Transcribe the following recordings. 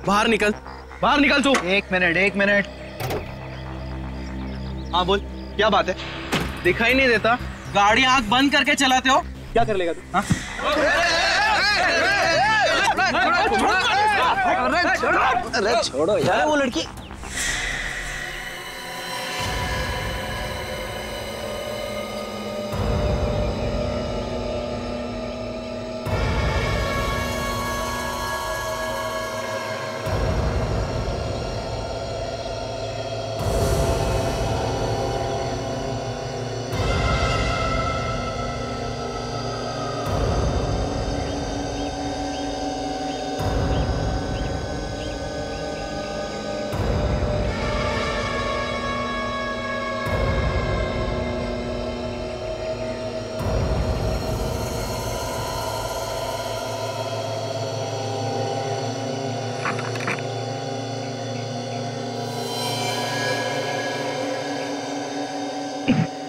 बाहर निकल, बाहर निकल तू। एक मिनट। हाँ बोल, क्या बात है? दिखाई नहीं देता? गाड़ी आंख बंद करके चलाते हो? क्या कर लेगा तू? हाँ? अरे छोड़ो यार वो लड़की।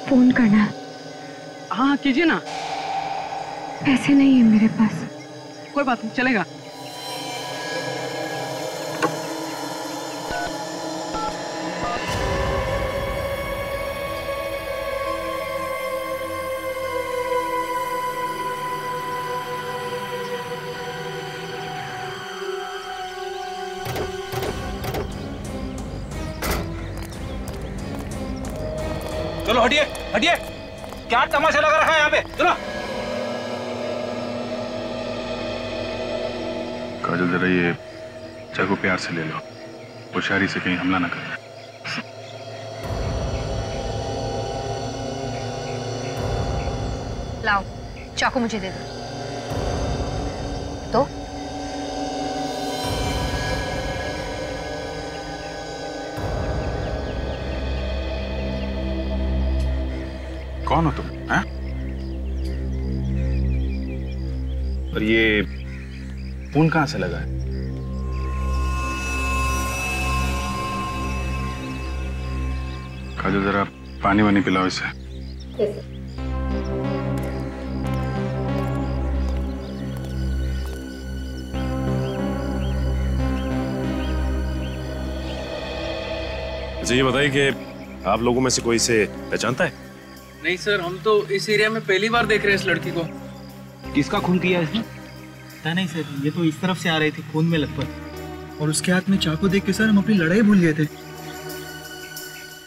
फोन करना। हाँ कीजिए ना। पैसे नहीं है मेरे पास। कोई बात नहीं, चलेगा। चलो हटिए हटिए, क्या तमाशा लगा रखा है यहाँ पे? चलो। काजल जरा ये चाकू प्यार से ले लो, होशियारी से कहीं हमला ना करें। लाओ चाकू मुझे दे दो। तो कौन हो तुम? हैं? और ये खून कहां से लगा है? काजल जरा पानी वानी पिलाओ इसे। अच्छा ये बताइए कि आप लोगों में से कोई इसे पहचानता है? नहीं सर, हम तो इस एरिया में पहली बार देख रहे हैं इस लड़की को। किसका खून किया इसने? पता नहीं सर, ये तो इस तरफ से आ रही थी खून में लथपथ, और उसके हाथ में चाकू देख के सर हम अपनी लड़ाई भूल गए थे।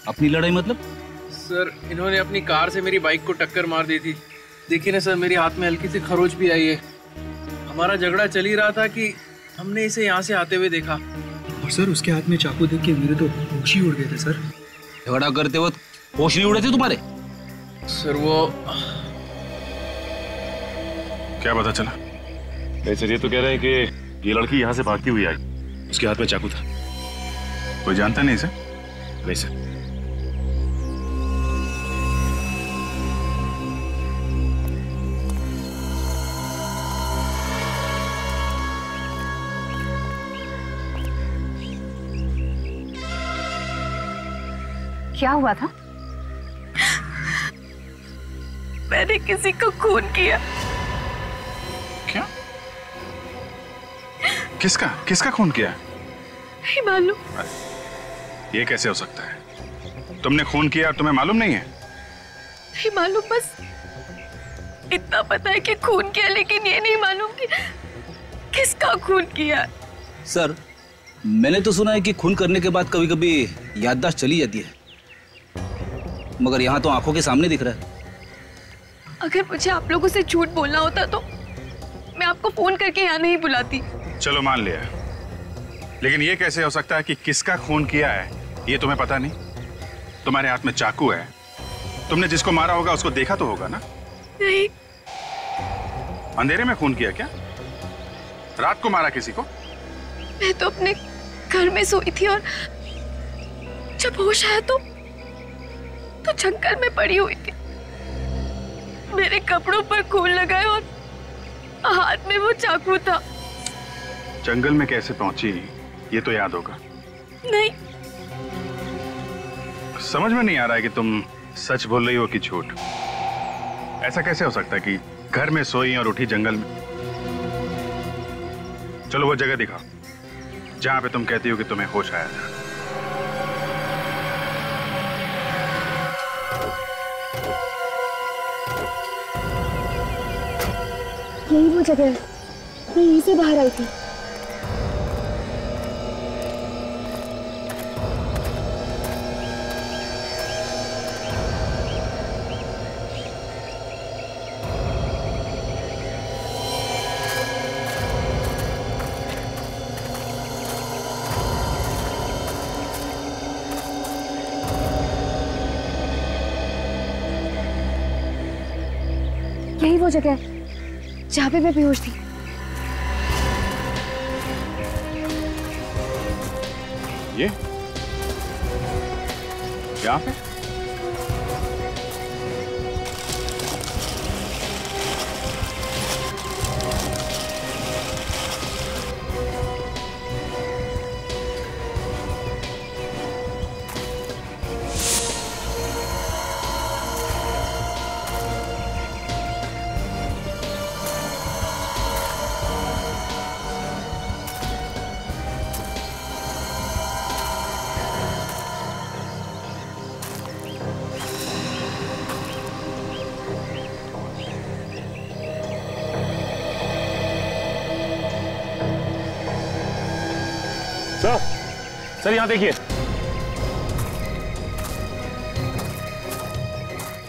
अपनी लड़ाई मतलब? सर इन्होंने अपनी कार से मेरी बाइक को टक्कर मार दी थी। देखिए ना सर, मेरे हाथ में हल्की सी खरोच भी आई है। हमारा झगड़ा चल ही रहा था कि हमने इसे यहाँ से आते हुए देखा। और सर उसके हाथ में चाकू देख के मेरे तो होश ही उड़ गए थे सर। झगड़ा करते वक्त होश नहीं उड़े थे तुम्हारे? सर वो क्या पता चला? नहीं सर, ये तो कह रहे हैं कि ये लड़की यहाँ से भागती हुई आई, उसके हाथ में चाकू था। कोई जानता नहीं इसे? नहीं सर। क्या हुआ था? मैंने किसी को खून किया। क्या? किसका खून किया? नहीं मालूम। ये कैसे हो सकता है? तुमने खून किया और तुम्हें मालूम नहीं है? नहीं मालूम, बस इतना पता है कि खून किया, लेकिन ये नहीं मालूम कि किसका खून किया। सर मैंने तो सुना है कि खून करने के बाद कभी कभी याददाश्त चली जाती है, मगर यहाँ तो आंखों के सामने दिख रहा है। अगर मुझे आप लोगों से झूठ बोलना होता तो मैं आपको फोन करके यहाँ नहीं बुलाती। चलो मान लिया, लेकिन ये कैसे हो सकता है कि किसका खून किया है ये तुम्हें पता नहीं? तुम्हारे हाथ में चाकू है, तुमने जिसको मारा होगा उसको देखा तो होगा ना? नहीं। अंधेरे में खून किया क्या? रात को मारा किसी को? मैं तो अपने घर में सोई थी और जब होश आया तो जंगल में पड़ी हुई थी। मेरे कपड़ों पर खून लगाए और हाथ में वो चाकू था। जंगल में कैसे पहुंची ये तो याद होगा। नहीं। समझ में नहीं आ रहा है कि तुम सच बोल रही हो कि झूठ। ऐसा कैसे हो सकता है कि घर में सोई और उठी जंगल में? चलो वो जगह दिखाओ जहां पे तुम कहती हो कि तुम्हें होश आया था। यही वो जगह है, मैं यहीं से बाहर आई थी। यही वो जगह है जहाँ पे मैं बेहोश थी। ये यहाँ पे? सर यहाँ देखिए,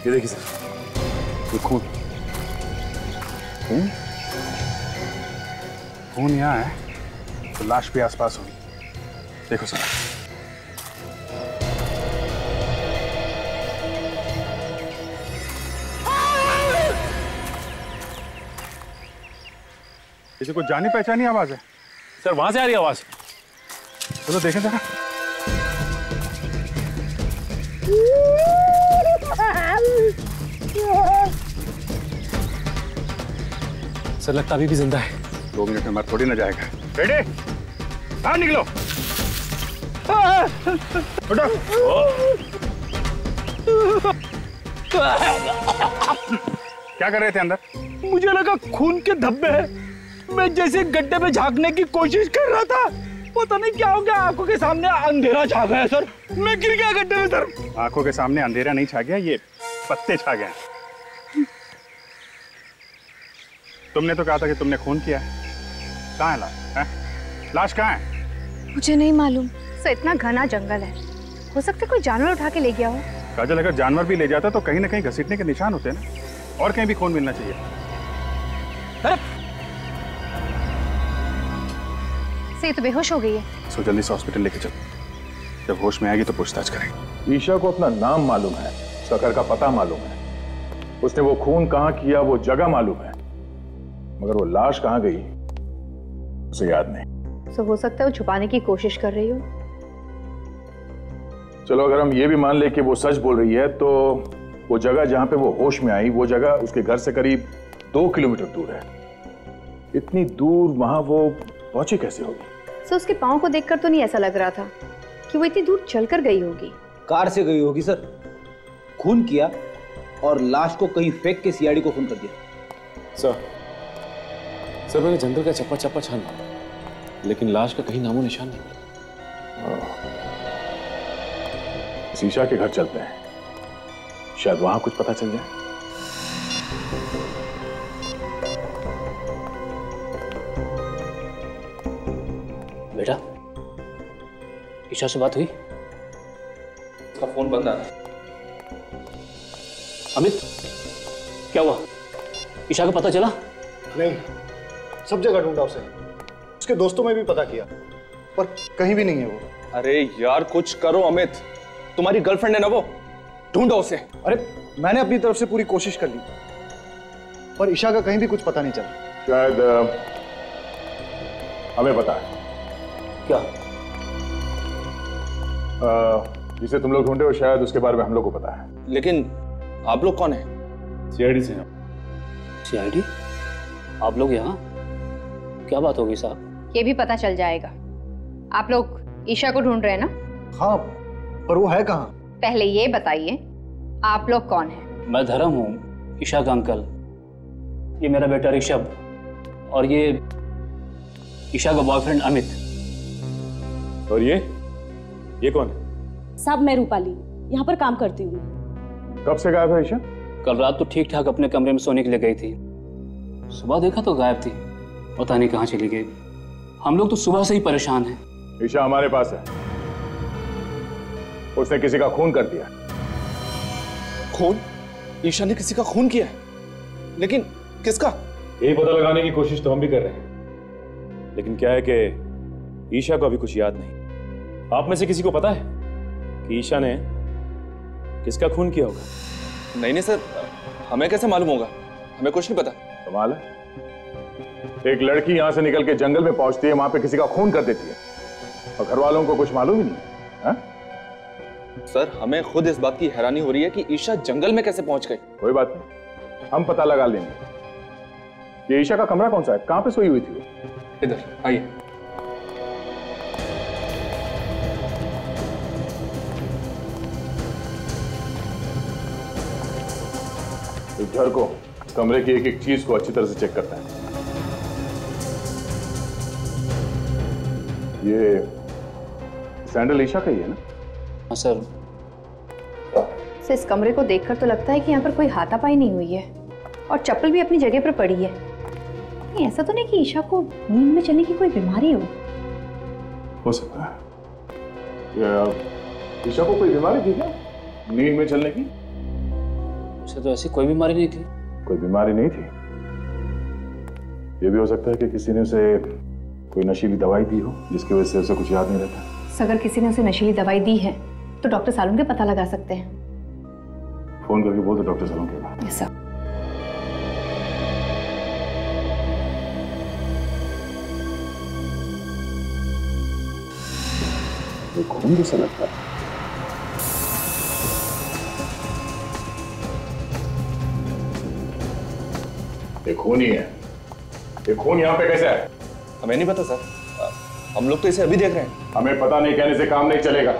ये देखिए सर, ये खून खून खून यहाँ है तो लाश भी आसपास होगी। देखो सर, इसे कुछ जानी पहचानी आवाज है। सर वहां से आ रही आवाज। चलो देखें जरा। सर लगता अभी भी जिंदा है। 2 मिनट में मर थोड़ी ना जाएगा। रेडी, बाहर निकलो। उठो। क्या कर रहे थे अंदर? मुझे लगा खून के धब्बे हैं। मैं जैसे गड्ढे में झांकने की कोशिश कर रहा था, पता नहीं क्या हो गया, आंखों के सामने अंधेरा छा गया सर। मैं गिर गया गड्ढे में सर। आंखों के सामने अंधेरा नहीं छा गया, ये पत्ते छा गए। तुमने तो कहा था कि तुमने खून किया है। कहाँ है लाश? लाश कहाँ है? मुझे नहीं मालूम। सर इतना घना जंगल है, हो सकता है कोई जानवर उठा के ले गया हो। काजल, अगर जानवर भी ले जाता तो कहीं ना कहीं घसीटने के निशान होते हैं ना, और कहीं भी खून मिलना चाहिए। अरे से तो बेहोश हो गई है। सो जल्दी से हॉस्पिटल लेके चलो, जब होश में आएगी तो पूछताछ करेंगे। ईशा को अपना नाम मालूम है, उसका घर का पता मालूम है, उसने वो खून कहाँ किया वो जगह मालूम है, मगर वो लाश कहाँ गई उसे याद नहीं। तो हो सकता है वो छुपाने की कोशिश कर रही हो। चलो अगर हम ये भी मान ले कि वो सच बोल रही है, तो वो जगह जहां पे वो होश में आई, वो जगह उसके घर से करीब 2 किलोमीटर दूर है। इतनी दूर वहां वो पहुंची कैसे होगी? सर उसके पाँव को देखकर तो नहीं ऐसा लग रहा था कि वो इतनी दूर चलकर गई होगी। कार से गई होगी सर। खून किया और लाश को कहीं फेंक के सीआईडी को फोन कर दिया। सर मैंने जंगल का चप्पा चप्पा छाना, लेकिन लाश का कहीं नामो निशान नहीं मिला। ईशा के घर चलते हैं, शायद वहां कुछ पता चल जाए। बेटा, ईशा से बात हुई? उसका फोन बंद आ रहा है। अमित, क्या हुआ? ईशा का पता चला? नहीं, सब जगह ढूंढा उसे, उसके दोस्तों में भी पता किया, पर कहीं भी नहीं है वो। अरे यार कुछ करो अमित, तुम्हारी गर्लफ्रेंड है ना वो, ढूंढो उसे। अरे मैंने अपनी तरफ से पूरी कोशिश कर ली, पर ईशा का कहीं भी कुछ पता नहीं चला। शायद हमें पता है। क्या? जिसे तुम लोग ढूंढे हो शायद उसके बारे में हम लोग को पता है। लेकिन आप लोग कौन है? सीआईडी से। सीआईडी? आप लोग यहाँ? क्या बात होगी साहब? ये भी पता चल जाएगा। आप लोग ईशा को ढूंढ रहे हैं ना? हाँ, पर वो है कहाँ? पहले ये बताइए आप लोग कौन हैं? मैं धर्म हूँ, ईशा का अंकल। ये मेरा बेटा ऋषभ और ये ईशा का बॉयफ्रेंड अमित। और ये कौन है? साहब मैं रूपाली, यहाँ पर काम करती हूँ। कब से गायब है ईशा? कल रात तो ठीक ठाक अपने कमरे में सोने के लिए गई थी, सुबह देखा तो गायब थी, पता नहीं कहाँ चली गई। हम लोग तो सुबह से ही परेशान हैं। ईशा हमारे पास है, उसने किसी का खून कर दिया। खून? ईशा ने किसी का खून किया है? लेकिन किसका? यही पता लगाने की कोशिश तो हम भी कर रहे हैं, लेकिन क्या है कि ईशा को अभी कुछ याद नहीं। आप में से किसी को पता है कि ईशा ने किसका खून किया होगा? नहीं नहीं सर, हमें कैसे मालूम होगा? हमें कुछ नहीं पता। कमाल है, एक लड़की यहां से निकल के जंगल में पहुंचती है, वहां पे किसी का खून कर देती है और घर वालों को कुछ मालूम ही नहीं है। सर हमें खुद इस बात की हैरानी हो रही है कि ईशा जंगल में कैसे पहुंच गई। कोई बात नहीं, हम पता लगा लेंगे। ये ईशा का कमरा कौन सा है? कहां पे सोई हुई थी वो? इधर आइए। इस घर को, कमरे की एक एक चीज को अच्छी तरह से चेक करता है। ये सैंडल ईशा का ही है ना? हाँ सर। इस कमरे को देखकर तो लगता है कि यहाँ पर कोई हाथापाई नहीं हुई है और चप्पल भी अपनी जगह पर पड़ी है। नहीं, ऐसा तो नहीं कि ईशा को नींद में चलने की कोई बीमारी हो सकता है। ईशा को कोई बीमारी थी क्या नींद में चलने की? उसे तो ऐसी कोई बीमारी नहीं थी। कोई बीमारी नहीं थी? ये भी हो सकता है कि किसी ने उसे कोई नशीली दवाई दी हो जिसकी वजह से उसे कुछ याद नहीं रहता। अगर किसी ने उसे नशीली दवाई दी है तो डॉक्टर सालून के पता लगा सकते हैं। फोन करके बोल दो डॉक्टर सालून के पास। Yes sir. ये खून जैसा लगता है। ये खून ही है। ये खून यहाँ पे कैसे है? हमें नहीं पता सर, हम लोग तो इसे अभी देख रहे हैं। हमें पता नहीं कहने से काम नहीं चलेगा।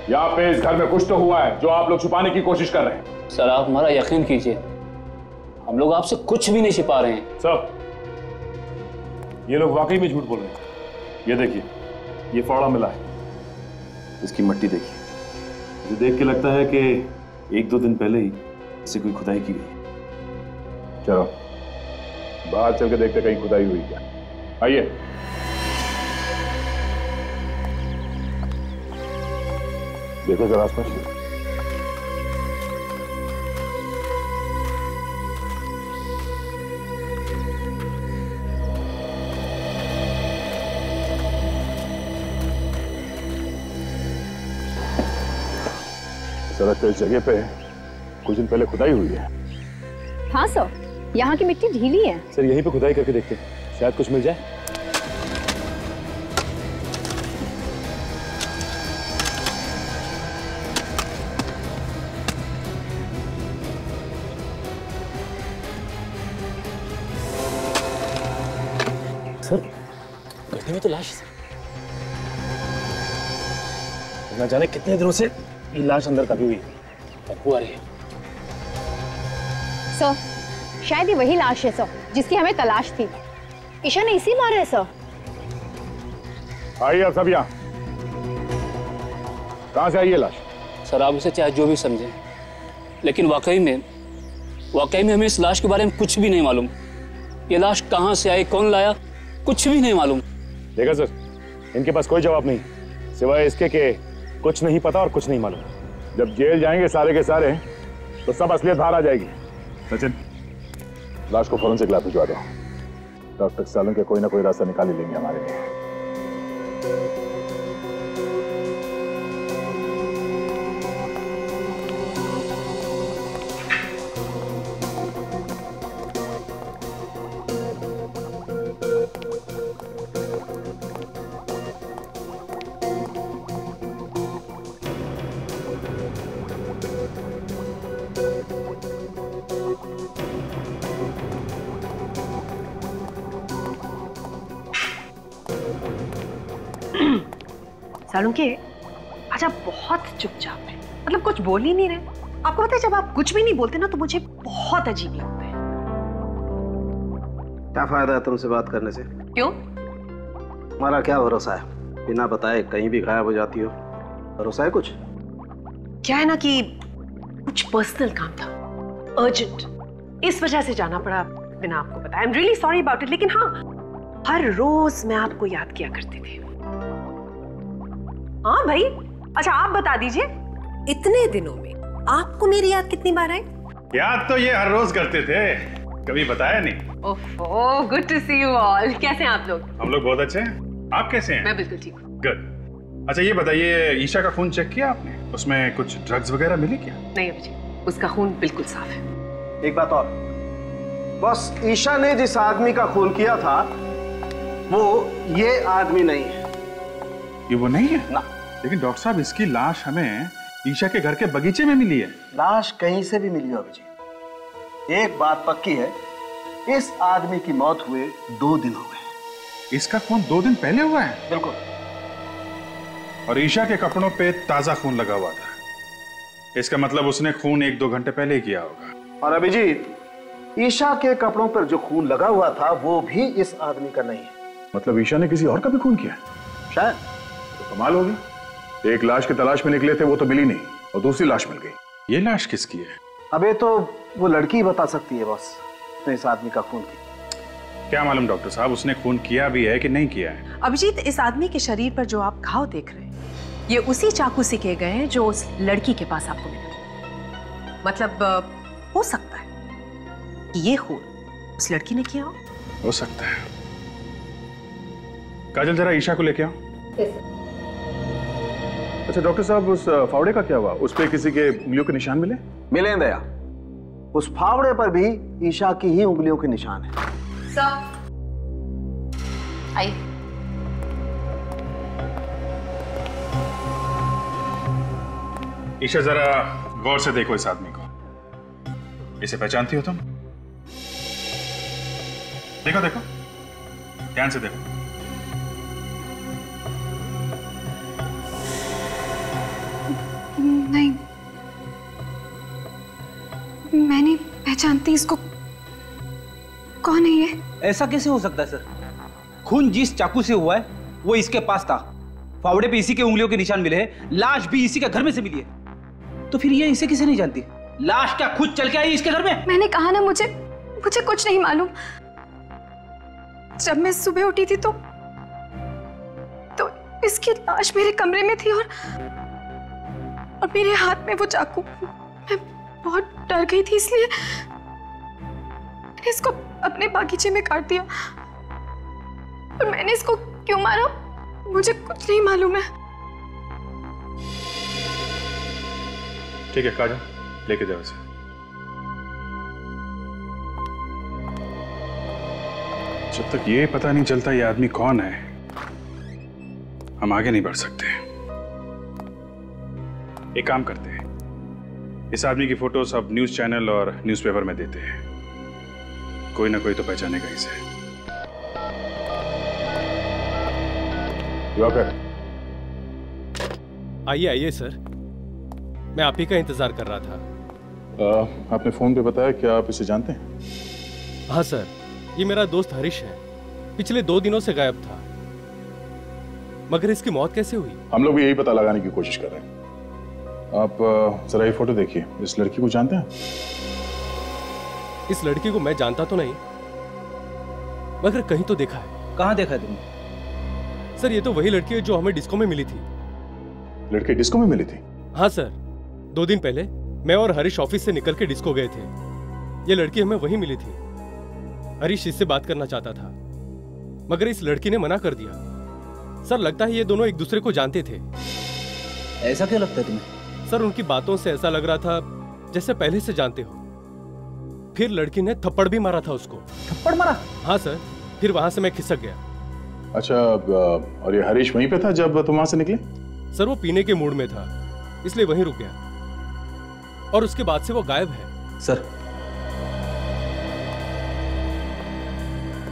यहाँ पे इस घर में कुछ तो हुआ है जो आप लोग छुपाने की कोशिश कर रहे हैं। सर आप हमारा यकीन कीजिए, हम लोग आपसे कुछ भी नहीं छिपा रहे हैं। सब ये लोग वाकई में झूठ बोल रहे हैं। ये देखिए, ये फावड़ा मिला है, इसकी मट्टी देखिए। मुझे देख के लगता है कि 1-2 दिन पहले ही इसे कोई खुदाई की गई। चलो बाहर चल के देखते कहीं खुदाई हुई क्या। आइए। देखो जरा आसपास। सड़क पे इस जगह पे कुछ दिन पहले खुदाई हुई है। हाँ सर, यहाँ की मिट्टी ढीली है। सर यहीं पे खुदाई करके देखते हैं, शायद कुछ मिल जाए। सर गड्ढे में तो लाश है। ना जाने कितने दिनों से ये लाश अंदर दबी हुई है। बदबू आ रही है। सर शायद ये वही लाश है सर जिसकी हमें तलाश थी। ईशा ने इसी मारा है सर। आइए अब सब यहाँ। कहाँ से आई ये लाश? सर आप उसे चाहे जो भी समझें, लेकिन वाकई में हमें इस लाश के बारे में कुछ भी नहीं मालूम। ये लाश कहाँ से आई, कौन लाया, कुछ भी नहीं मालूम। देखा सर, इनके पास कोई जवाब नहीं सिवाय इसके कि कुछ नहीं पता और कुछ नहीं मालूम। जब जेल जाएंगे सारे के सारे तो सब असलियत बाहर आ जाएगी। सचिन, लाश को फौरन से लैब भिजवा दो। डॉक्टर सालों के कोई ना कोई रास्ता निकाल ही लेंगे हमारे लिए। सालुंके, आज आप बहुत चुपचाप हैं, मतलब कुछ बोल ही नहीं रहे। आपको पता है जब आप कुछ भी नहीं बोलते ना तो मुझे बहुत अजीब लगता है। क्या फायदा है तुमसे बात करने से? क्यों? हमारा क्या भरोसा है बिना बताए कहीं भी गायब हो जाती हो। भरोसा है कुछ? क्या है ना कि कुछ पर्सनल काम था, अर्जेंट, इस वजह से जाना पड़ा बिना आपको बताया। I am really sorry about it. लेकिन हाँ, हर रोज मैं आपको याद किया करती थी। हाँ भाई, अच्छा आप बता दीजिए, इतने दिनों में आपको मेरी याद कितनी बार आई? याद तो ये हर रोज करते थे, कभी बताया नहीं। Oh, good to see you all. कैसे हैं आप लोग? हम लोग बहुत अच्छे हैं, आप कैसे हैं? मैं बिल्कुल ठीक हूँ। गुड। अच्छा ये बताइए, ईशा का खून चेक किया आपने? उसमें कुछ ड्रग्स वगैरह मिले क्या? नहीं अभिजीत, उसका खून बिल्कुल साफ है। एक बात और, बस ईशा ने जिस आदमी का खून किया था वो ये आदमी नहीं है। ये वो नहीं है ना। लेकिन डॉक्टर साहब, इसकी लाश हमें ईशा के घर के बगीचे में मिली है। लाश कहीं से भी मिली हो अभिजीत, एक बात पक्की है, इस आदमी की मौत हुए 2 दिन हो गए। इसका खून 2 दिन पहले हुआ है? बिल्कुल। और ईशा के कपड़ों पे ताजा खून लगा हुआ था, इसका मतलब उसने खून 1-2 घंटे पहले ही किया होगा। और अभिजीत, ईशा के कपड़ों पर जो खून लगा हुआ था वो भी इस आदमी का नहीं है। मतलब ईशा ने किसी और का भी खून किया? शायद। तो कमाल हो गया, एक लाश की तलाश में निकले थे, वो तो मिली नहीं और दूसरी लाश मिल गई। ये लाश किसकी है? अबे तो वो लड़की ही बता सकती है बॉस, तो इस आदमी का खून किया। क्या मालूम डॉक्टर साहब, उसने खून किया भी है कि नहीं किया है? अभिजीत, इस आदमी के शरीर पर जो आप घाव देख रहे हैं, ये उसी चाकू से किए गए हैं जो उस लड़की के पास आपको मिला। मतलब हो सकता है कि ये खून उस लड़की ने किया हो सकता है। काजल, जरा ईशा को लेके आओ। अच्छा डॉक्टर साहब, उस फावड़े का क्या हुआ? उस पे किसी के उंगलियों के निशान मिले? मिले दया, उस फावड़े पर भी ईशा की ही उंगलियों के निशान है। सर आइए। ईशा, जरा गौर से देखो इस आदमी को, इसे पहचानती हो तुम? देखो देखो, ध्यान से देखो। नहीं, मैं नहीं पहचानती इसको। कौन है ये? ऐसा कैसे हो सकता है सर? खून जिस चाकू से हुआ है वो इसके पास था, फावड़े पे इसी के उंगलियों के निशान मिले हैं, लाश भी इसी के घर में से मिली है। तो फिर ये इसे किसे नहीं जानती? लाश क्या खुद चल के आई इसके घर में? मैंने कहा ना, मुझे कुछ नहीं मालूम। जब मैं सुबह उठी थी तो इसकी लाश मेरे कमरे में थी और मेरे हाथ में वो चाकू। मैं बहुत डर गई थी, इसलिए मैंने इसको अपने बागीचे में काट दिया। और मैंने इसको क्यों मारा मुझे कुछ नहीं मालूम है। ठीक है काजल, लेके जाओ इसे। जब तक ये पता नहीं चलता ये आदमी कौन है, हम आगे नहीं बढ़ सकते। एक काम करते हैं, इस आदमी की फोटो सब न्यूज चैनल और न्यूज़पेपर में देते हैं, कोई ना कोई तो पहचानेगा इसे। आइए आइए सर, मैं आप ही का इंतजार कर रहा था। आपने फोन पे बताया कि आप इसे जानते हैं? हाँ सर, ये मेरा दोस्त हरीश है, पिछले 2 दिनों से गायब था। मगर इसकी मौत कैसे हुई? हम लोग भी यही पता लगाने की कोशिश कर रहे हैं। आप जरा ये फोटो देखिए, इस लड़की को जानते हैं? इस लड़की को मैं जानता तो नहीं, मगर कहीं तो देखा है। कहाँ देखा है तुमने? सर ये तो वही लड़की है जो हमें डिस्को में मिली थी। लड़की डिस्को में मिली थी? हाँ सर, 2 दिन पहले मैं और हरीश ऑफिस से निकल के डिस्को गए थे। ये लड़की हमें वहीं मिली थी। हरीश इससे बात करना चाहता था, मगर इस लड़की ने मना कर दिया। सर लगता है ये दोनों एक दूसरे को जानते थे। ऐसा क्यों लगता है तुम्हें? सर उनकी बातों से ऐसा लग रहा था जैसे पहले से जानते हो। फिर लड़की ने थप्पड़ भी मारा था उसको। थप्पड़ मारा? हाँ सर, फिर वहां से मैं खिसक गया। अच्छा, और ये हरीश वहीं पे था जब तुम वहां से निकले? सर वो पीने के मूड में था, इसलिए वहीं रुक गया और उसके बाद से वो गायब है। सर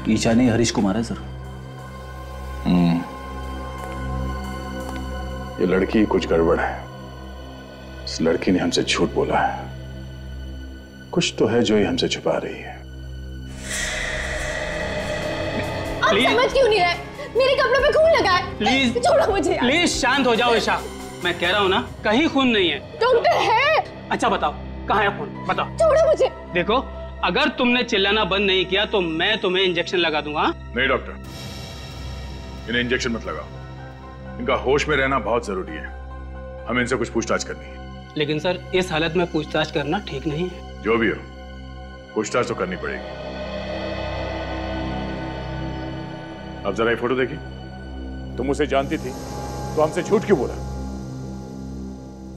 ईशा ने हरीश को मारा है सर। ये लड़की कुछ गड़बड़ है। इस लड़की ने हमसे झूठ बोला है, कुछ तो है जो ये हमसे छुपा रही है। आप समझ क्यों नहीं रहे? मेरे कपड़ों पे खून लगा है। प्लीज छोड़ो मुझे। प्लीज शांत हो जाओ ईशा, मैं कह रहा हूँ ना कहीं खून नहीं है। डॉक्टर है। अच्छा बताओ कहाँ है खून, बताओ। छोड़ो मुझे। देखो अगर तुमने चिल्लाना बंद नहीं किया तो मैं तुम्हें इंजेक्शन लगा दूंगा। नहीं डॉक्टर, इन्हें इंजेक्शन मत लगाओ, इनका होश में रहना बहुत जरूरी है, हमें इनसे कुछ पूछताछ करनी है। लेकिन सर इस हालत में पूछताछ करना ठीक नहीं है। जो भी हो पूछताछ तो करनी पड़ेगी। अब जरा ये फोटो देखिए। तुम उसे जानती थी तो हमसे झूठ क्यों बोला?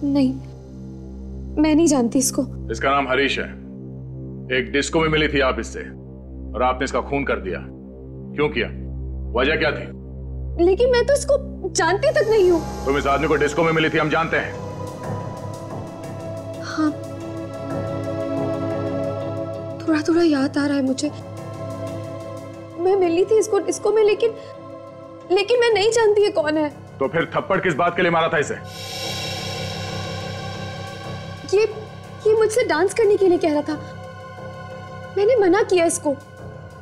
नहीं, मैं नहीं जानती इसको। इसका नाम हरीश है, एक डिस्को में मिली थी आप इससे और आपने इसका खून कर दिया। क्यों किया, वजह क्या थी? लेकिन मैं तो इसको जानती तक नहीं हूँ। तुम इस आदमी को डिस्को में मिली थी, हम जानते हैं। हाँ, थोड़ा थोड़ा याद आ रहा है मुझे। मैं मिली थी इसको डिस्को में, लेकिन मैं नहीं जानती ये कौन है। तो फिर थप्पड़ किस बात के लिए मारा था इसे? ये मुझसे डांस करने के लिए कह रहा था, मैंने मना किया इसको।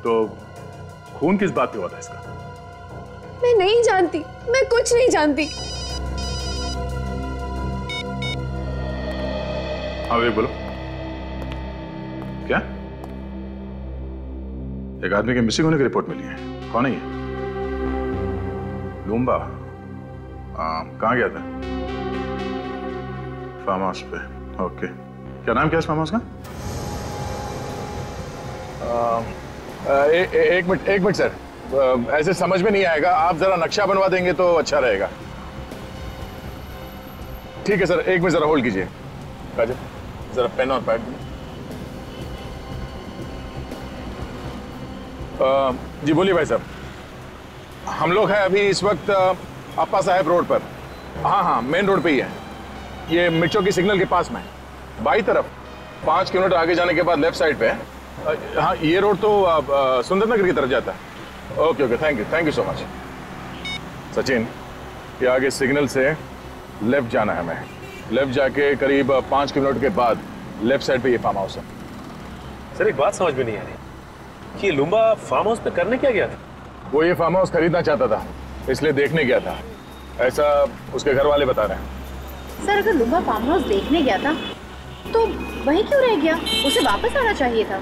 तो खून किस बात पे हुआ था इसका? मैं नहीं जानती, मैं कुछ नहीं जानती। हाँ वे बोलो, क्या एक आदमी के मिसिंग होने की रिपोर्ट मिली है? कौन है ये? लूम्बा? कहाँ गया था? फार्म हाउस पे। ओके, क्या नाम क्या है इस फार्म हाउस का? एक मिनट सर, ऐसे समझ में नहीं आएगा, आप जरा नक्शा बनवा देंगे तो अच्छा रहेगा। ठीक है सर, एक मिनट जरा होल्ड कीजिए। काजल जरा पेन और पैड दें। जी बोलिए भाई साहब। हम लोग हैं अभी इस वक्त अप्पा साहब रोड पर। हाँ मेन रोड पे ही है, ये मिर्चों की सिग्नल के पास में है, बाई तरफ 5 किलोमीटर आगे जाने के बाद लेफ्ट साइड पे है। हाँ ये रोड तो सुंदर नगर की तरफ जाता है। Okay thank you so much. Sachin, ये आगे सिग्नल से लेफ्ट जाना है हमें, लेफ्ट जाके करीब 5 किलोमीटर के बाद लेफ्ट साइड पे ये फार्म हाउस है। सर एक बात समझ में नहीं आ रही कि ये लुम्बा फार्म हाउस पे करने क्या गया था? वो ये फार्म हाउस खरीदना चाहता था, इसलिए देखने गया था, ऐसा उसके घर वाले बता रहे हैं। सर अगर लुम्बा फार्म हाउस देखने गया था तो वहीं क्यों रह गया? उसे वापस आना चाहिए था।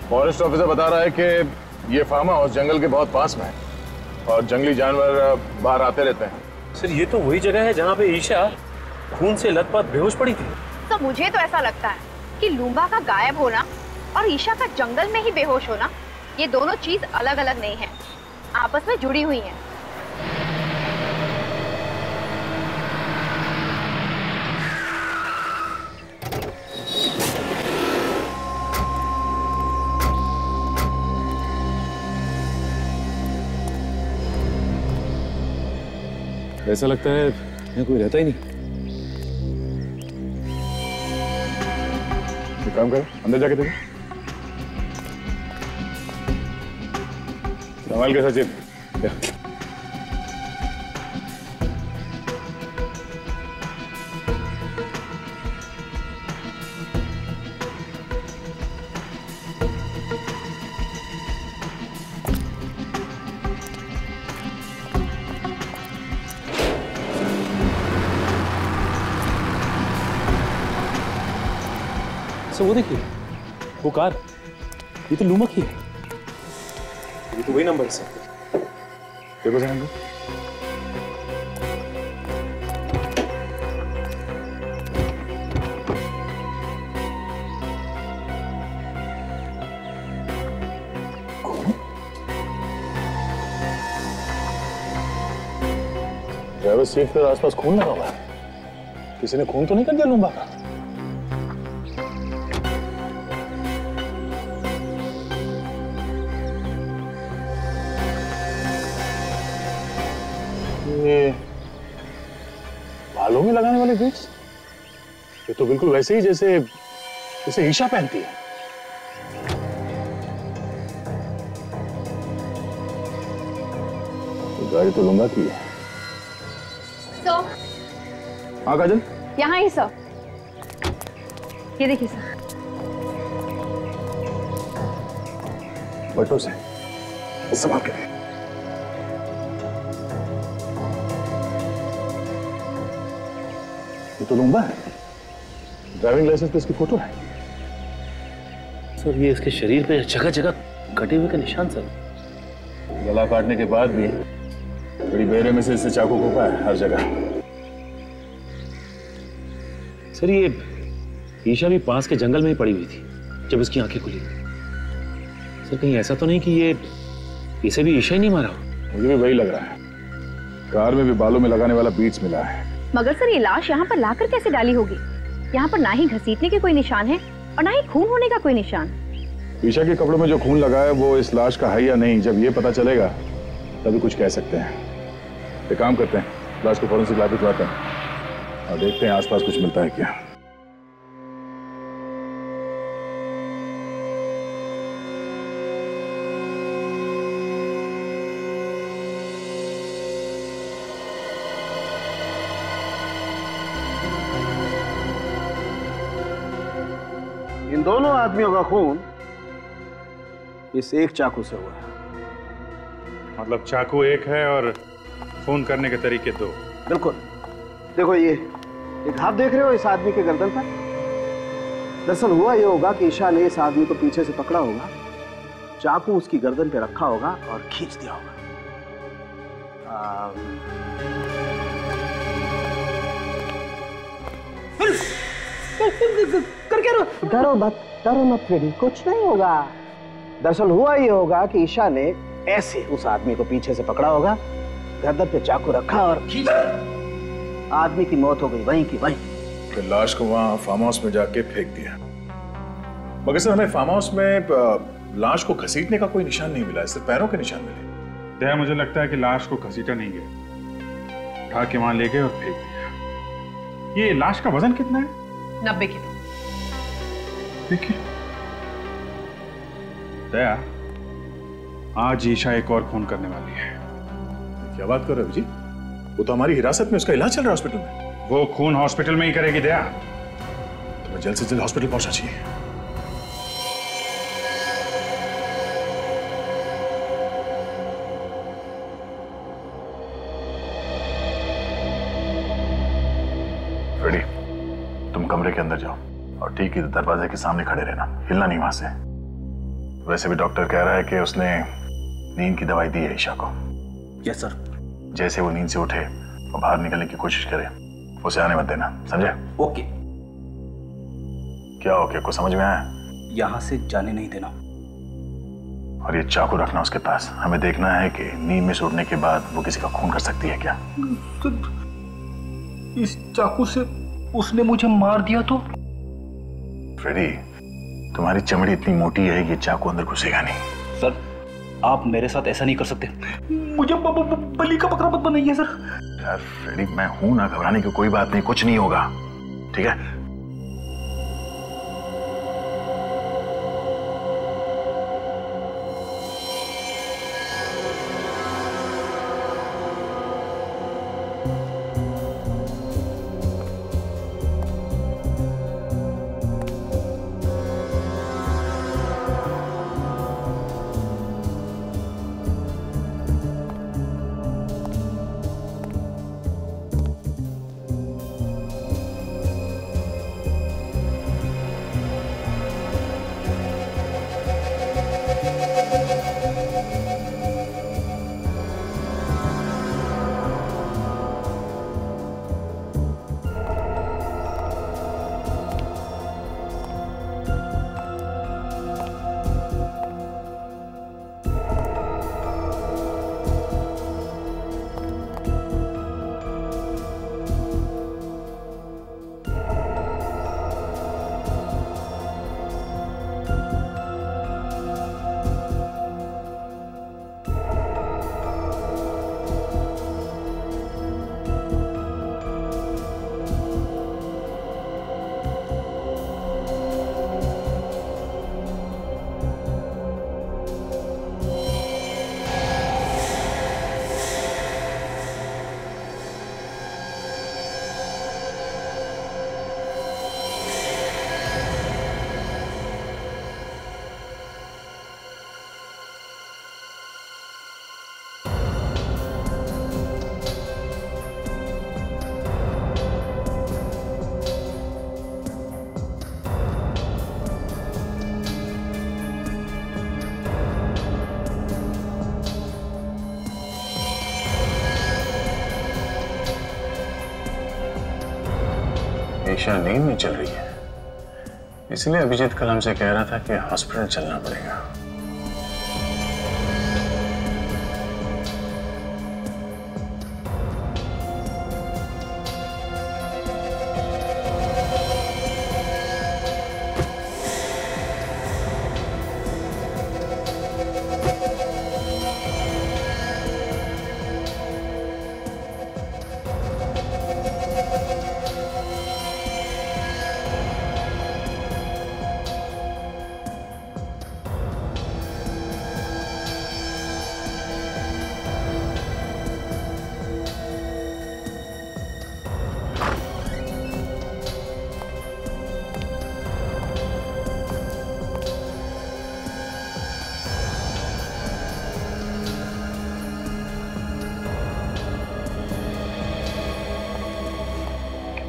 फॉरेस्ट ऑफिसर बता रहा है कि ये फार्म हाउस जंगल के बहुत पास में है और जंगली जानवर बाहर आते रहते हैं। सर ये तो वही जगह है जहाँ पे ईशा खून से लथपथ बेहोश पड़ी थी। तो मुझे तो ऐसा लगता है कि लूम्बा का गायब होना और ईशा का जंगल में ही बेहोश होना, ये दोनों चीज अलग अलग नहीं है, आपस में जुड़ी हुई हैं। ऐसा लगता है यहाँ कोई रहता ही नहीं। एक काम करो, अंदर जाके देखो। संभाल के सचिन। वो देखिए वो कार, ये तो लूमा की है, ये तो वही नंबर है सर। देखो जरा इनको। ड्राइवर सीट पर आसपास खून लगा हुआ है, किसी ने खून तो नहीं कर दिया लूम्बा का? ये बालों में लगाने वाले बीट्स, ये तो बिल्कुल वैसे ही जैसे ईशा पहनती है। गाड़ी तो लूंगा की है। सर, हाँ काजल, यहाँ ही सर, ये देखिए सर। बटों से संभाल के। ये तो लूंगा है, ड्राइविंग लाइसेंस पे इसकी फोटो है। सर ये इसके शरीर पे जगह जगह कटे हुए का निशान सर। गला काटने के बाद भी बड़ी बेरे में से इससे चाकू घोंपा है हर जगह। सर ये ईशा भी पास के जंगल में ही पड़ी हुई थी जब उसकी आंखें खुली। सर कहीं ऐसा तो नहीं कि ये इसे भी ईशा ही नहीं मारा? मुझे भी वही लग रहा है। कार में भी बालों में लगाने वाला बीट्स मिला है। मगर सर ये लाश यहाँ पर लाकर कैसे डाली होगी? यहाँ पर ना ही घसीटने के कोई निशान है और ना ही खून होने का कोई निशान। ईशा के कपड़ों में जो खून लगा है वो इस लाश का है या नहीं, जब ये पता चलेगा तभी कुछ कह सकते हैं। एक काम करते हैं, लाश को फॉरेंसिक लैब भिजवाते हैं और देखते हैं आसपास कुछ मिलता है क्या। इन दोनों आदमियों का खून इस एक चाकू से हुआ है। मतलब चाकू एक है और खून करने के तरीके दो। बिल्कुल। देखो ये एक हाथ देख रहे हो इस आदमी के गर्दन पर? दरअसल हुआ ये होगा कि ईशा ने इस आदमी को पीछे से पकड़ा होगा, चाकू उसकी गर्दन पे रखा होगा और खींच दिया होगा। कर क्या डरो मत फ्रेडी, कुछ नहीं होगा। दरअसल हुआ ये होगा कि ईशा ने ऐसे उस आदमी को पीछे से पकड़ा होगा, गर्दन पे चाकू रखा और खींच दिया। आदमी की मौत हो गई वहीं की वहीं। फिर लाश को वहां फार्म हाउस में जाके फेंक दिया। मगर सर हमें फार्म हाउस में लाश को घसीटने का कोई निशान नहीं मिला, सिर्फ पैरों के निशान मिले। दया मुझे लगता है कि लाश को घसीटा नहीं गया, उठा के वहां ले गए और फेंक दिया। ये लाश का वजन कितना है? 90 किलो। देखिए दया, आज ईशा एक और खून करने वाली है। क्या बात कर रहे हो जी? वो तो हमारी हिरासत में, उसका इलाज चल रहा है हॉस्पिटल में। वो खून हॉस्पिटल में ही करेगी दया। तुम्हें जल्द से जल्द हॉस्पिटल पहुंचना चाहिए। फ्रेडी, तुम कमरे के अंदर जाओ और ठीक ही दरवाजे के सामने खड़े रहना, हिलना नहीं वहां से। वैसे भी डॉक्टर कह रहा है कि उसने नींद की दवाई दी है ईशा को। Yes sir. जैसे वो नींद से उठे और बाहर निकलने की कोशिश करे, उसे आने मत देना, समझे? ओके। क्या ओके? को समझ में आया? यहां से जाने नहीं देना। और ये चाकू रखना उसके पास। हमें देखना है कि नींद में से उठने के बाद वो किसी का खून कर सकती है क्या। इस चाकू से उसने मुझे मार दिया तो? फ्रेडी, तुम्हारी चमड़ी इतनी मोटी है, ये चाकू अंदर घुसेगा नहीं। सर आप मेरे साथ ऐसा नहीं कर सकते, मुझे बलि का बकरा मत बनाइए सर। यार फ्रेडी, मैं हूं ना, घबराने की कोई बात नहीं, कुछ नहीं होगा, ठीक है? ईशा नींद में चल रही है, इसलिए अभिजीत कल हमसे कह रहा था कि हॉस्पिटल चलना पड़ेगा।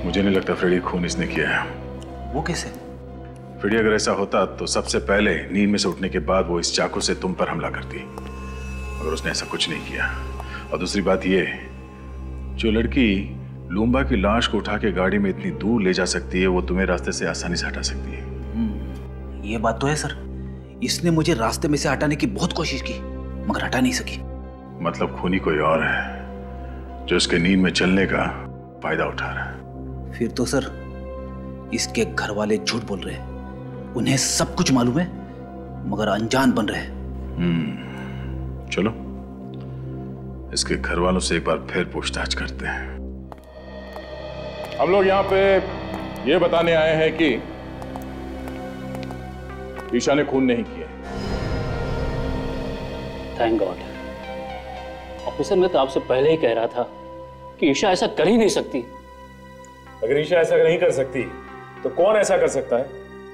मुझे नहीं लगता फ्रेडी खून इसने किया है। वो कैसे? फ्रेडी अगर ऐसा होता तो सबसे पहले नींद में से उठने के बाद वो इस चाकू से तुम पर हमला करती, मगर उसने ऐसा कुछ नहीं किया। और दूसरी बात ये, जो लड़की लूम्बा की लाश को उठा के गाड़ी में इतनी दूर ले जा सकती है, वो तुम्हें रास्ते से आसानी से हटा सकती है। ये बात तो है सर, इसने मुझे रास्ते में से हटाने की बहुत कोशिश की मगर हटा नहीं सकी। मतलब खूनी कोई और है जो इसके नींद में चलने का फायदा उठा रहा है। फिर तो सर इसके घर वाले झूठ बोल रहे हैं, उन्हें सब कुछ मालूम है मगर अनजान बन रहे हैं। चलो इसके घर वालों से एक बार फिर पूछताछ करते हैं। हम लोग यहाँ पे ये बताने आए हैं कि ईशा ने खून नहीं किया। Thank God. ऑफिसर, मैं तो आपसे पहले ही कह रहा था कि ईशा ऐसा कर ही नहीं सकती। अगर ईशा ऐसा नहीं कर सकती तो कौन ऐसा कर सकता है?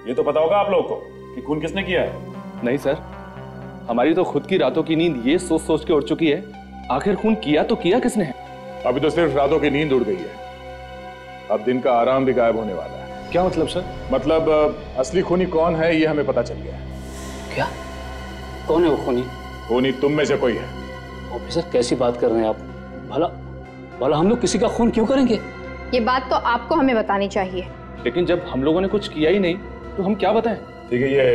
ये तो पता होगा आप लोगों को कि खून किसने किया है। नहीं सर, हमारी तो खुद की रातों की नींद ये सोच सोच के उड़ चुकी है, आखिर खून किया तो किया किसने है? अभी तो सिर्फ रातों की नींद उड़ गई है, अब दिन का आराम भी गायब होने वाला है। क्या मतलब सर? मतलब असली खूनी कौन है ये हमें पता चल गया है। क्या? कौन है वो खूनी? खूनी तुम में से कोई है। ऑफिसर, कैसी बात कर रहे हैं आप? भला भला हम लोग किसी का खून क्यों करेंगे? ये बात तो आपको हमें बतानी चाहिए। लेकिन जब हम लोगों ने कुछ किया ही नहीं तो हम क्या बताएं? ठीक है, ये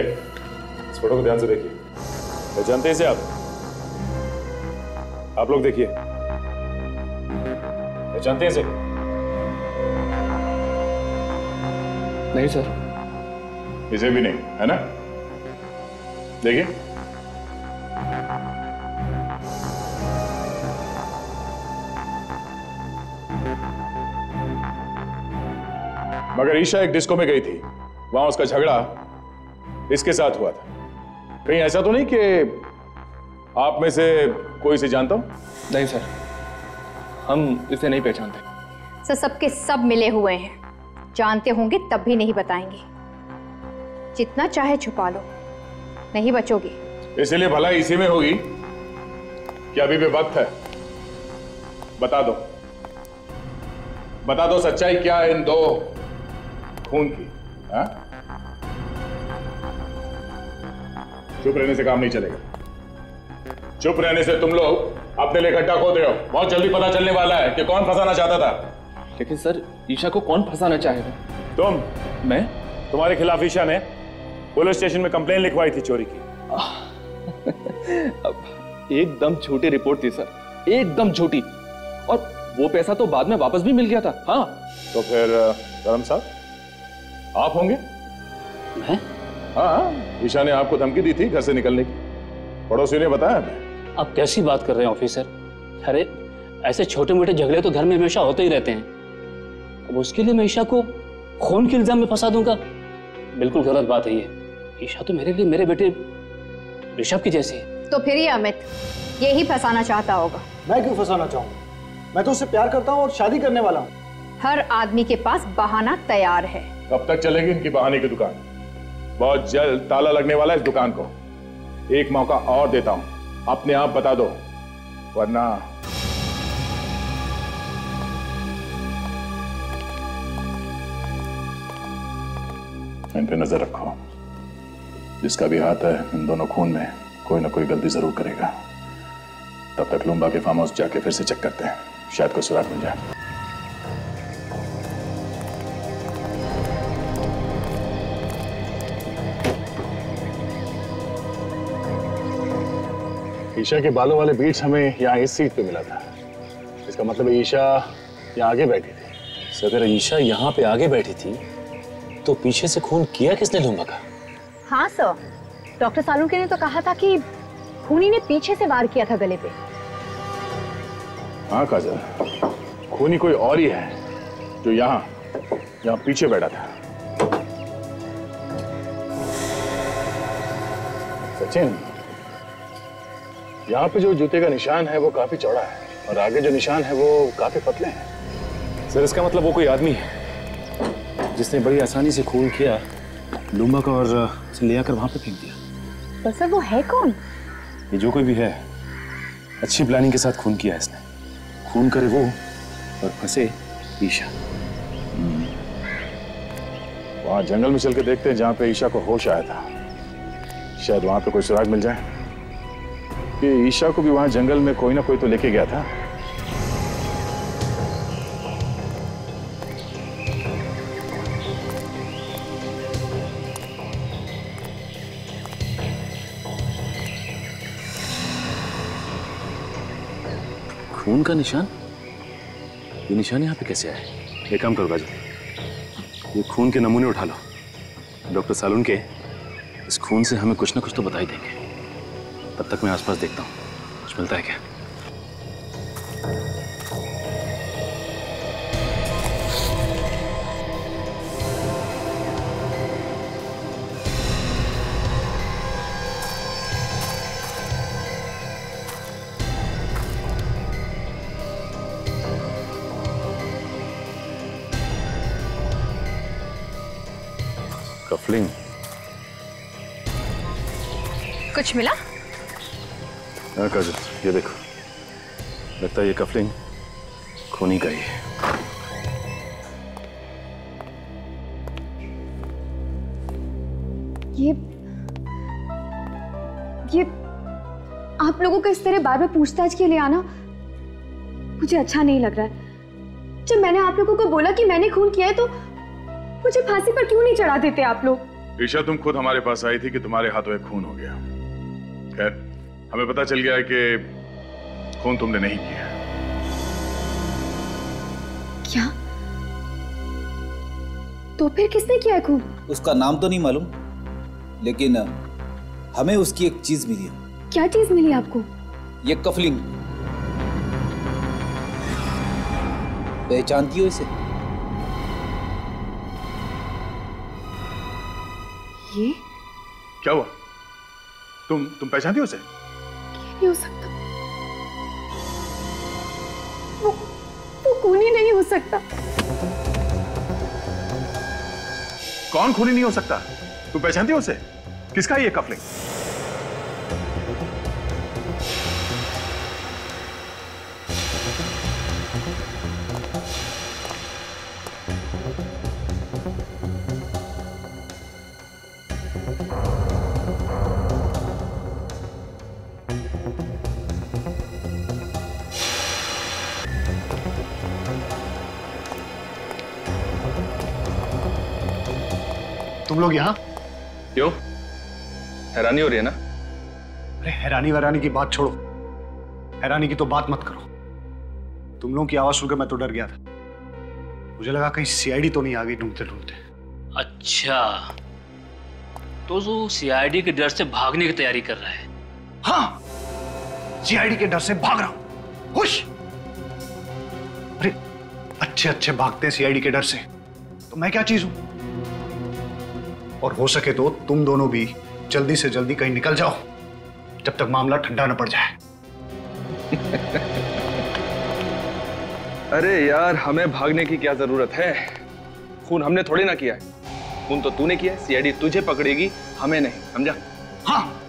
इस फोटो को ध्यान से देखिए। पहचानते हैं इसे आप लोग देखिए, पहचानते हैं इसे? नहीं सर। इसे भी नहीं, है ना? देखिए, मगर ईशा एक डिस्को में गई थी, वहां उसका झगड़ा इसके साथ हुआ था। कहीं ऐसा तो नहीं कि आप में से कोई इसे जानता हो? नहीं सर, हम इसे नहीं पहचानते। सर, सबके सब मिले हुए हैं, जानते होंगे तब भी नहीं बताएंगे। जितना चाहे छुपा लो, नहीं बचोगे। इसलिए भला इसी में होगी कि अभी भी वक्त है। बता दो, बता दो सच्चाई क्या है इन दो खून की। हाँ? चुप रहने से काम नहीं चलेगा। चुप रहने से तुम लोग अपने लिए गड्ढा खोद रहे हो। बहुत जल्दी पता चलने वाला है कि कौन फंसाना चाहता था। लेकिन सर, ईशा को कौन फंसाना चाहेगा? तुम। मैं? तुम्हारे खिलाफ ईशा ने पुलिस स्टेशन में कंप्लेन लिखवाई थी चोरी की। एकदम झूठी रिपोर्ट थी सर, एकदम झूठी। और वो पैसा तो बाद में वापस भी मिल गया था। हाँ। तो फिर करम साहब आप होंगे? मैं? हाँ, ईशा ने आपको धमकी दी थी घर से निकलने की, पड़ोसियों ने बताया हमें। आप कैसी बात कर रहे हैं ऑफिसर? अरे ऐसे छोटे मोटे झगड़े तो घर में हमेशा होते ही रहते हैं। अब उसके लिए मैं ईशा को खून के इल्जाम में फंसा दूंगा? बिल्कुल गलत बात है ये। ईशा तो मेरे लिए मेरे बेटे ऋषभ की जैसी है। तो फिर ये अमित यही फंसाना चाहता होगा। मैं क्यों फंसाना चाहूंगा? मैं तो उससे प्यार करता हूँ और शादी करने वाला हूँ। हर आदमी के पास बहाना तैयार है। कब तक चलेगी इनकी बहाने की दुकान? बहुत जल्द ताला लगने वाला है इस दुकान को। एक मौका और देता हूं, अपने आप बता दो, वरना इन पे नजर रखो। जिसका भी हाथ है इन दोनों खून में, कोई ना कोई गलती जरूर करेगा। तब तक लूम्बा के फार्म हाउस जाके फिर से चेक करते हैं, शायद कोई सुराग मिल जाए। ईशा के बालों वाले बीट्स हमें यहाँ इस सीट पे मिला था। इसका मतलब ईशा यहाँ आगे बैठी थी। सर अगर ईशा यहाँ पे आगे बैठी थी तो पीछे से खून किया किसने लूंबा का? हाँ सर, डॉक्टर सालुंके ने तो कहा था कि खूनी ने पीछे से वार किया था गले पे। हाँ काजल, खूनी कोई और ही है जो यहाँ पीछे बैठा था। सचिन, यहाँ पे जो जूते का निशान है वो काफी चौड़ा है और आगे जो निशान है वो काफी पतले हैं। सर इसका मतलब वो कोई आदमी है जिसने बड़ी आसानी से खून किया लूंबा का और उसे ले आकर वहां पे फेंक दिया। पर सर वो है कौन? ये जो कोई भी है अच्छी प्लानिंग के साथ खून किया है इसने। खून करे वो और फंसे ईशा। वहां जंगल में चल के देखते हैं जहां पे ईशा को होश आया था। शायद वहां पे कोई सुराग मिल जाए कि ईशा को भी वहां जंगल में कोई ना कोई तो लेके गया था। खून का निशान? ये निशान यहाँ पे कैसे आए? एक काम करो राजू, ये खून के नमूने उठा लो। डॉक्टर सालुंके इस खून से हमें कुछ ना कुछ तो बता ही देंगे। तब तक मैं आसपास देखता हूँ कुछ मिलता है क्या। कफलिंग कुछ मिला? हाँ काजल, ये देखो, लगता है ये कफलिंग खूनी का ही है। ये आप लोगों का इस तरह बार बार पूछताछ के लिए आना मुझे अच्छा नहीं लग रहा है। जब मैंने आप लोगों को बोला कि मैंने खून किया है तो मुझे फांसी पर क्यों नहीं चढ़ा देते आप लोग? ईशा, तुम खुद हमारे पास आई थी कि तुम्हारे हाथों एक खून हो गया। खैर, हमें पता चल गया है कि खून तुमने नहीं किया। क्या? तो फिर किसने किया है खून? उसका नाम तो नहीं मालूम, लेकिन हमें उसकी एक चीज मिली है। क्या चीज मिली आपको? ये कफलिंग। पहचानती हो इसे? ये क्या हुआ? तुम पहचानती हो उसे? नहीं हो सकता, वो खूनी नहीं हो सकता। कौन खूनी नहीं हो सकता? तुम पहचानती हो उसे? किसका है ये कफलिंग? तुम लोग यहाँ? क्यों? हैरानी हो रही है ना? अरे हैरानी वैरानी की बात छोड़ो, हैरानी की तो बात मत करो। तुम लोगों की आवाज सुनकर मैं तो डर गया था। मुझे लगा कहीं सीआईडी तो नहीं आ गई ढूंढते ढूंढते। अच्छा, तो जो सीआईडी के डर से भागने की तैयारी कर रहा है? हाँ, सीआईडी के डर से भाग रहा हूं। खुश? अरे अच्छे अच्छे भागते हैं सीआईडी के डर से, तो मैं क्या चीज हूं? और हो सके तो तुम दोनों भी जल्दी से जल्दी कहीं निकल जाओ जब तक मामला ठंडा न पड़ जाए। अरे यार, हमें भागने की क्या जरूरत है? खून हमने थोड़ी ना किया है। खून तो तूने किया है। सीआईडी तुझे पकड़ेगी, हमें नहीं, समझा? हाँ,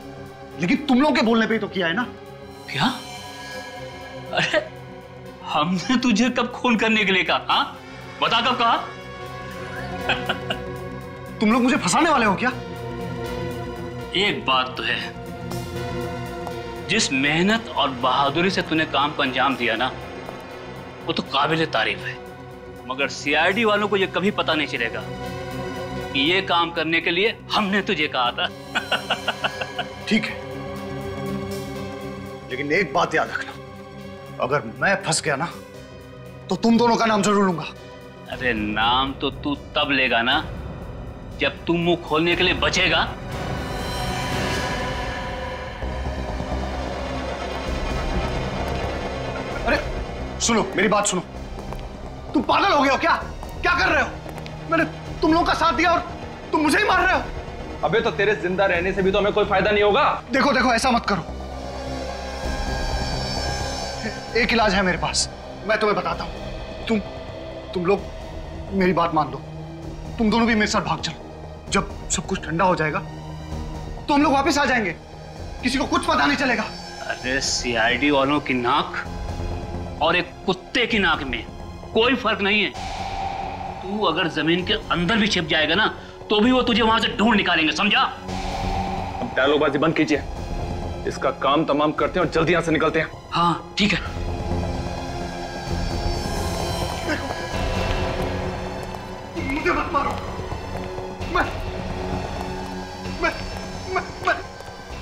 लेकिन तुम लोगों के बोलने पे ही तो किया है ना। क्या? अरे हमने तुझे कब खून करने के लिए कहा? हाँ, बता कब कहा? तुम लोग मुझे फंसाने वाले हो क्या? एक बात तो है, जिस मेहनत और बहादुरी से तूने काम को अंजाम दिया ना, वो तो काबिल तारीफ है। मगर सीआईडी वालों को ये कभी पता नहीं चलेगा कि ये काम करने के लिए हमने तुझे कहा था। ठीक है, लेकिन एक बात याद रखना, अगर मैं फंस गया ना तो तुम दोनों का नाम जरूर लूंगा। अरे नाम तो तू तब लेगा ना जब तू मुंह खोलने के लिए बचेगा। अरे सुनो, मेरी बात सुनो। तुम पागल हो गए हो क्या? क्या कर रहे हो? मैंने तुम लोगों का साथ दिया और तुम मुझे ही मार रहे हो। अबे तो तेरे जिंदा रहने से भी तो हमें कोई फायदा नहीं होगा। देखो देखो, ऐसा मत करो। एक इलाज है मेरे पास, मैं तुम्हें बताता हूं। तुम लोग मेरी बात मान लो, तुम दोनों भी मेरे साथ भाग चलो। जब सब कुछ ठंडा हो जाएगा तो हम लोग वापस आ जाएंगे, किसी को कुछ पता नहीं चलेगा। अरे सीआईडी वालों की नाक और एक कुत्ते की नाक में कोई फर्क नहीं है। तू अगर जमीन के अंदर भी छिप जाएगा ना तो भी वो तुझे वहां से ढूंढ निकालेंगे, समझा? अब डायलॉगबाजी बंद कीजिए, इसका काम तमाम करते हैं और जल्दी यहां से निकलते हैं। हाँ ठीक है। मुझे मत मारो।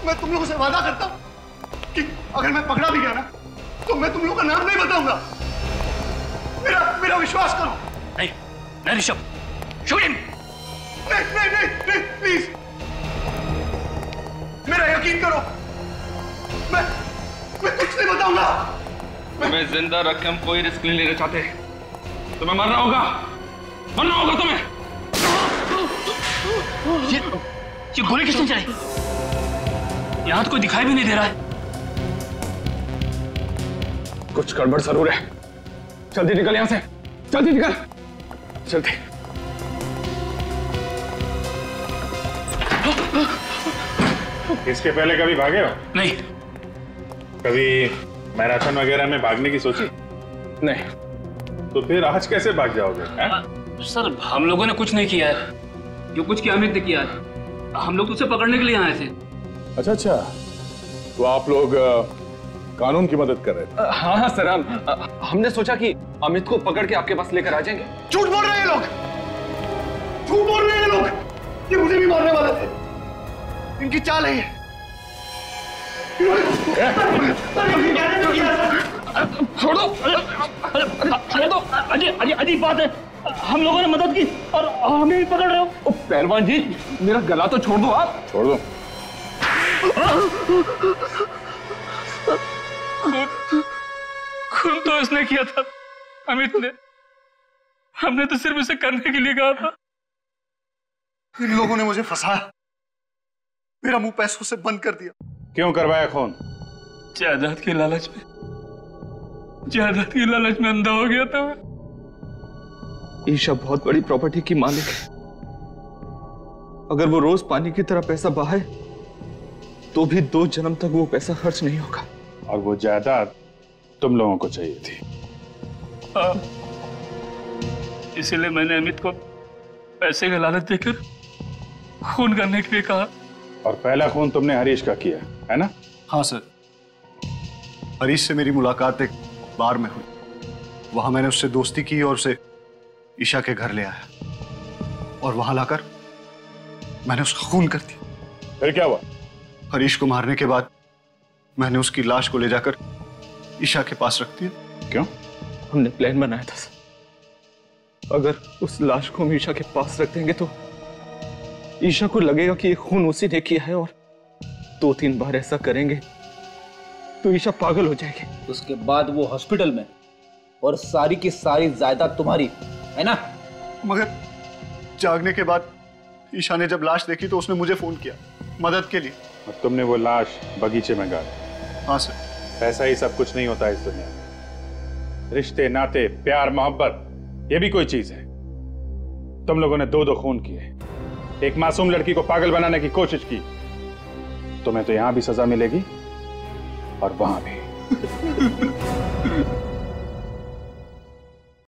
मैं तुम लोगों से वादा करता हूं कि अगर मैं पकड़ा भी गया ना तो मैं तुम लोगों का नाम नहीं बताऊंगा। मेरा विश्वास करो। नहीं ऋषभ, शूट हिम। नहीं, प्लीज मेरा यकीन करो। मैं कुछ नहीं बताऊंगा। तुम्हें जिंदा रख के हम कोई रिस्क नहीं लेना चाहते। तुम्हें मरना होगा तुम्हें। ये गोली किसने चलाई? यहां तो कोई दिखाई भी नहीं दे रहा है। कुछ गड़बड़ जरूर है। जल्दी निकल यहां से, जल्दी निकल, जल्दी। इसके पहले कभी भागे हो? नहीं। कभी मैराथन वगैरह में भागने की सोची? नहीं। तो फिर आज कैसे भाग जाओगे? सर हम लोगों ने कुछ नहीं किया है, जो कुछ किया अमित ने किया है। हम लोग तो उसे पकड़ने के लिए आए थे। अच्छा, तो आप लोग कानून की मदद कर रहे थे? हाँ सर, हमने सोचा कि अमित को पकड़ के आपके पास लेकर आ जाएंगे। झूठ बोल रहे हैं लोग, झूठ बोल रहे हैं लोग। ये मुझे भी मारने वाले थे, इनकी चाल है ये। छोड़ दो। अजीब बात है, हम लोगों ने मदद की और हमें भी पकड़ रहे हो। पहलवान जी, मेरा गला तो छोड़ दो आप। छोड़ दो। खून तो इसने किया था, अमित ने। हमने तो सिर्फ इसे करने के लिए कहा था। इन लोगों ने मुझे फंसाया, मेरा मुंह पैसों से बंद कर दिया। क्यों करवाया खून? जायदाद की लालच में अंधा हो गया था मैं। ईशा बहुत बड़ी प्रॉपर्टी की मालिक है। अगर वो रोज पानी की तरह पैसा बहाए तो भी 2 जन्म तक वो पैसा खर्च नहीं होगा। और वो जायदाद तुम लोगों को चाहिए थी। इसीलिए मैंने अमित को पैसे का लालच देकर खून करने के लिए कहा। और पहला खून तुमने हरीश का किया है ना? हाँ सर, हरीश से मेरी मुलाकात एक बार में हुई। वहां मैंने उससे दोस्ती की और उसे ईशा के घर ले आया और वहां लाकर मैंने उसका खून कर दिया। फिर क्या हुआ? हरीश को मारने के बाद मैंने उसकी लाश को ले जाकर ईशा के पास रख दिया। क्यों? हमने प्लान बनाया था सर, अगर उस लाश को हम ईशा के पास रख देंगे तो ईशा को लगेगा कि ये खून उसी ने किया है, और 2-3 बार ऐसा करेंगे तो ईशा पागल हो जाएगी। उसके बाद वो हॉस्पिटल में और सारी की सारी जायदाद तुम्हारी है ना? मगर जागने के बाद ईशा ने जब लाश देखी तो उसने मुझे फोन किया मदद के लिए। और तुमने वो लाश बगीचे में गाड़ी? हाँ सर। पैसा ही सब कुछ नहीं होता इस दुनिया में। रिश्ते, नाते, प्यार, मोहब्बत, ये भी कोई चीज है। तुम लोगों ने 2 खून किए, एक मासूम लड़की को पागल बनाने की कोशिश की। तुम्हें तो यहां भी सजा मिलेगी और वहां भी।